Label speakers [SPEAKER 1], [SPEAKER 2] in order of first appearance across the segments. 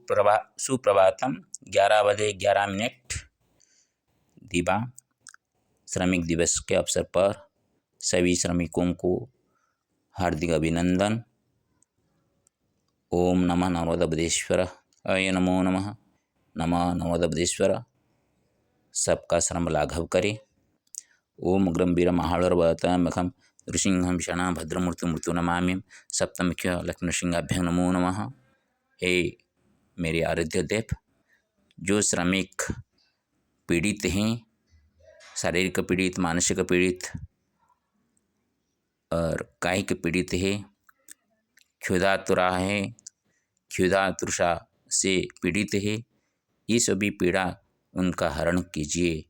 [SPEAKER 1] सुप्रभातम। 11 बजे 11 मिनट दिबा श्रमिक दिवस के अवसर पर सभी श्रमिकों को हार्दिक अभिनंदन। ओम नमः नर्मदाबुद्धेश्वर अय नमो नमः। नमः नर्मदाबुद्धेश्वर। सबका श्रम लाघव करे। ओम अग्रम वीर महाड़र्वतमखम नृसिंहम शना भद्रमूर्ति मृत्यु नमाम्यम सप्तमुख्य लक्ष्मणसिंहाभ्यं नमो नमः। हे मेरे आराध्य देव, जो श्रमिक पीड़ित हैं, शारीरिक पीड़ित, मानसिक पीड़ित और कायिक पीड़ित है, क्षुधातुरा है, क्षुधातुषा से पीड़ित है, ये सभी पीड़ा उनका हरण कीजिए।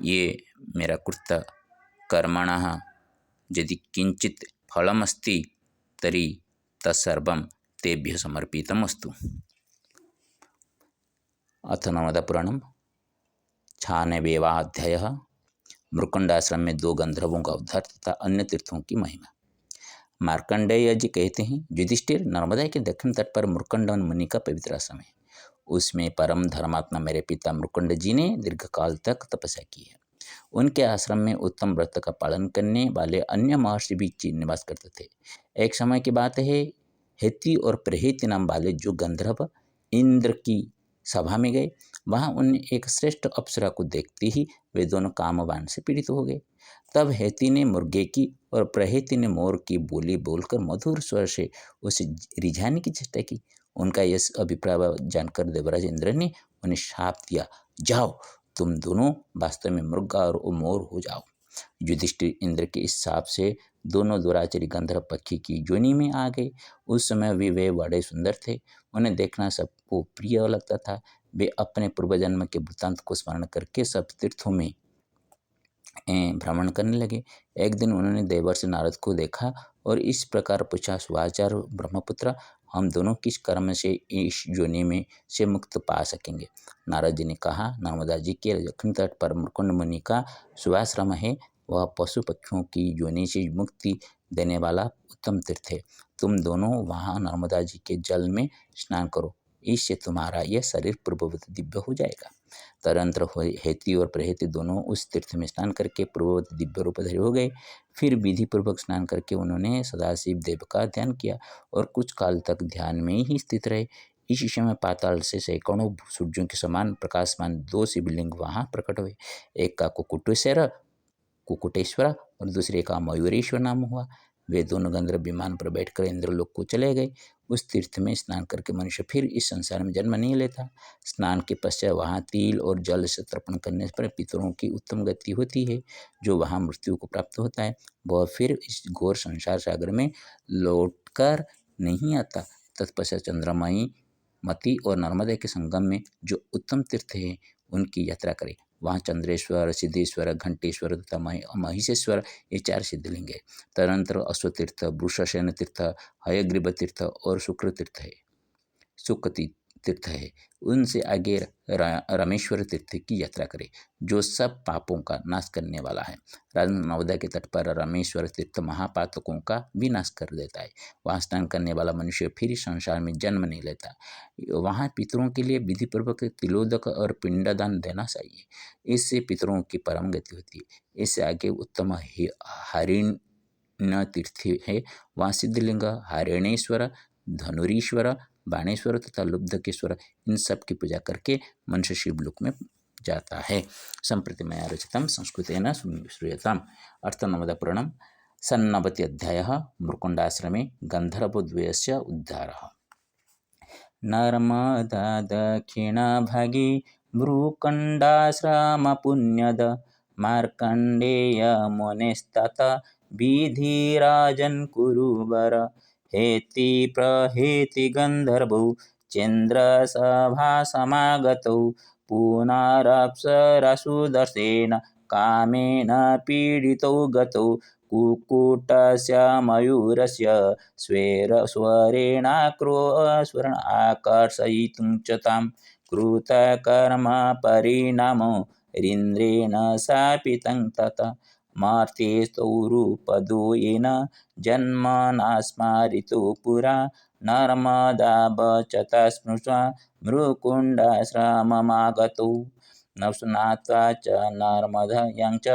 [SPEAKER 1] ये मेरा कृत कर्मणः यदि किंचित फलमस्ति तरी तत्सर्वं तेभ्यः समर्पितमस्तु। अथ नर्मदा पुराणम 96वां अध्याय। मृकंडाश्रम में 2 गंधर्वों का उद्धार तथा अन्य तीर्थों की महिमा। मार्कंडेय जी कहते हैं, युधिष्ठिर, नर्मदा के दक्षिण तट पर मृकंडन मुनि का पवित्र आश्रम है। उसमें परम धर्मात्मा मेरे पिता मृकंड जी ने दीर्घकाल तक तपस्या की है। उनके आश्रम में उत्तम व्रत का पालन करने वाले अन्य महर्षि भी निवास करते थे। एक समय की बात है, हेती और प्रहेति नाम वाले जो गंधर्व इंद्र की सभा में गए, वहां उन्हें एक श्रेष्ठ अप्सरा को देखते ही वे दोनों कामवान से पीड़ित हो गए। तब हेती ने मुर्गे की और प्रहेति ने मोर की बोली बोलकर मधुर स्वर से उसे रिझाने की चेष्टा की। उनका यह अभिप्राय जानकर देवराज इंद्र ने उन्हें शाप दिया, जाओ, तुम दोनों वास्तव में मृगा और मोर हो जाओ। युधिष्ठिर इंद्र के इस शाप से दोनों दुराचारी गंधर्व पक्षी की योनि में आ गए। उस समय भी वे बड़े सुंदर थे। उन्हें देखना सबको प्रिय लगता था। वे अपने पूर्वजन्म के वृत्तांत को स्मरण करके सब तीर्थों में भ्रमण करने लगे। एक दिन उन्होंने देवर्षि नारद को देखा और इस प्रकार पूछा, सुवाचार ब्रह्मपुत्र, हम दोनों किस कर्म से इस योनि में से मुक्त पा सकेंगे? नारद जी ने कहा, नर्मदा जी के दक्षिण तट पर मृकंड मुनि का सुवाश्रम है। वह पशु पक्षियों की योनि से मुक्ति देने वाला उत्तम तीर्थ है। तुम दोनों वहाँ नर्मदा जी के जल में स्नान करो, इससे तुम्हारा यह शरीर पूर्ववत दिव्य हो जाएगा। तदनंतर हेती और प्रहेति दोनों उस तीर्थ में स्नान करके पूर्ववत दिव्य रूपधारी हो गए। फिर विधि पूर्वक स्नान करके उन्होंने सदाशिव देव का ध्यान किया और कुछ काल तक ध्यान में ही स्थित रहे। इस समय पाताल से सैकड़ों सूर्यों के समान प्रकाशमान 2 शिवलिंग वहां प्रकट हुए। एक का कुकुटेश्वर और दूसरे का मयूरेश्वर नाम हुआ। वे दोनों गंधर्व विमान पर बैठकर इंद्रलोक को चले गए। उस तीर्थ में स्नान करके मनुष्य फिर इस संसार में जन्म नहीं लेता। स्नान के पश्चात वहाँ तिल और जल से तर्पण करने पर पितरों की उत्तम गति होती है। जो वहाँ मृत्यु को प्राप्त होता है, वह फिर इस घोर संसार सागर में लौटकर नहीं आता। तत्पश्चात चंद्रमयी, मति और नर्मदा के संगम में जो उत्तम तीर्थ है, उनकी यात्रा करें। वहाँ चंद्रेश्वर, सिद्धेश्वर, घंटेश्वर तथा महिषेश्वर, ये 4 सिद्धलिंग है। तदनंतर अश्वतीर्थ, वृषसेन तीर्थ, हयग्रीव तीर्थ और शुक्र तीर्थ है, तीर्थ है। उनसे आगे रामेश्वर तीर्थ की यात्रा करें, जो सब पापों का नाश करने वाला है। नर्मदा के तट पर रामेश्वर तीर्थ महापातकों का भी नाश कर देता है। वहाँ स्नान करने वाला मनुष्य फिर संसार में जन्म नहीं लेता। वहाँ पितरों के लिए विधिपूर्वक तिलोदक और पिंडदान देना चाहिए। इससे पितरों की परम गति होती है। इससे आगे उत्तम हरिण तीर्थ है। वहाँ सिद्धलिंग हरिणेश्वर, धनुरीश्वर, बाणेश्वर तथा लुब्धकेश्वर, इन सब की पूजा करके मनुष्य शिवलोक में जाता है। संप्रति मया रचितं संस्कृतेन श्रूयताम्। अर्थ नर्मदा पुराणम 97 अध्यायः। मृकंडाश्रमे गंधर्वद्वयस्य उद्धारः। नर्मदा दक्षिणभागे मृकंडाश्रम पुण्यद मार्कंडेय मुनेस्तत विधिराजन् कुरुवर। हेति प्रहेति गंधर्वौ चन्द्रसभा समागतौ पुनरप्सरसु दर्शेन कामेन पीडितौ गतौ। कुक्कुटस्य मयूरस्य स्वरेण आकर्षयितुं च तां कृतकर्म परिणामो इन्द्रेण शापितं तत। मार्तेस्तौरूपदो येन जन्मना स्मारितो पुरा नर्मदा बचता स्मृत्वा मृकुण्डाश्रममागतौ स्नात्वा च नर्मदयां च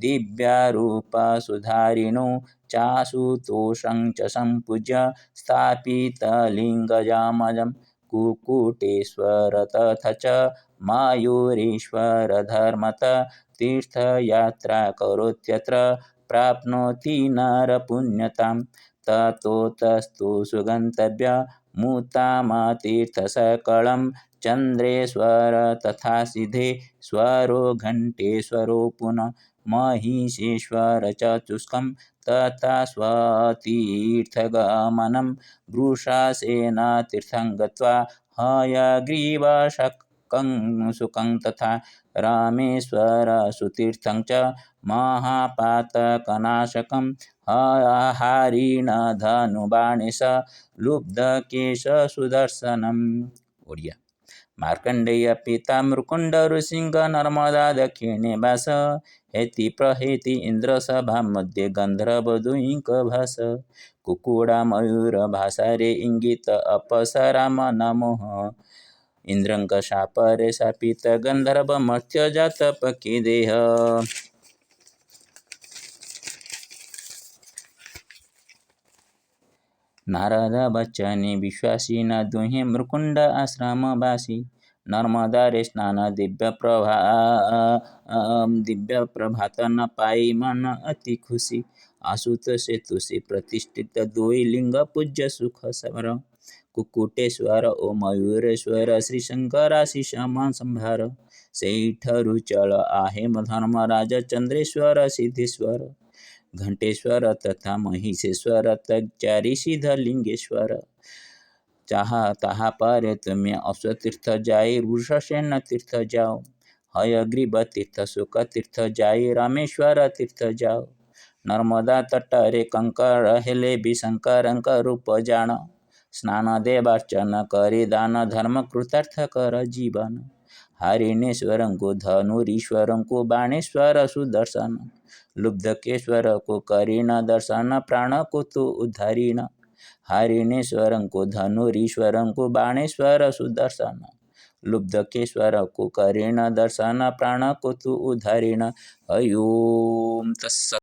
[SPEAKER 1] दिव्यारूपसुधारिणौ चाशुतोषं च सम्पूज्य स्थापितलिङ्गजामजं कुकुटेश्वर तथा च मयूरेश्वरधर्मत तीर्थयात्रा करोत्यत्र प्राप्नोति नरपुण्यतां ततोतस्तु सुगन्तव्यमुत्तमतीर्थसकलं चन्द्रेश्वर तथा सिद्धेश्वरो घण्टेश्वरो पुनः महिषेश्वर चतुष्कं तथा स्वतीर्थगमनं वृषासेनतीर्थं गत्वा हयग्रीवशकं सुखं तथा रामेश्वरसुतीर्थं च महापातकनाशकं हरिणधनुबाणेश लुब्धकेशसुदर्शनम्। ओडिया मार्कण्डेय पिता मृकुण्ड ऋषिंह नर्मदा दक्षिणे भास हेति प्रहेति इंद्रसभा मध्ये गंधर्वद्वैंक भास कुकुड़ा मयूर भासारे इंगित अपसराम नमोह इंद्रंक शापरे शापित गंधर्व मर्त्य जात पकी देह नारद बच्चने विश्वासी न दुहे मृकुंड आश्रमवासी नर्मदा रे स्नान दिव्य प्रभात न पाई मन अति खुशी आसुत से तुषि प्रतिष्ठित दुई लिंग पूज्य सुख सवर कुकुटेश्वर ओ मयूरेश्वर श्री शंकर आशीष मान संभार सेठरु चल आहे धर्मराज चंद्रेश्वर सिद्धेश्वर घंटेश्वर तथा महिषेश्वर तचारी सिद्धलिंगेश्वर चाहा ताहा पर तुम्हें अश्वतीर्थ जाए वृषसेन तीर्थ जाओ हयग्रीव तीर्थ सुख तीर्थ जाए रामेश्वर तीर्थ जाओ नर्मदा तटरे कंकर हेले भी शंकरंक रूप जान स्नान देवार्चन करी दान धर्म कृतार्थ कर जीवन हरिणेश्वर को धनुरीश्वर को बाणेश्वर सुदर्शन लुब्धकेश्वर को करीन दर्शन प्राण को तो उद्धारीन हरिणेश्वर को धनुरीश्वर को बाणेश्वर सुदर्शन लुब्धकेश्वर को करीन दर्शन प्राण को तो उद्धारीन। हरि ओम तत्सत्।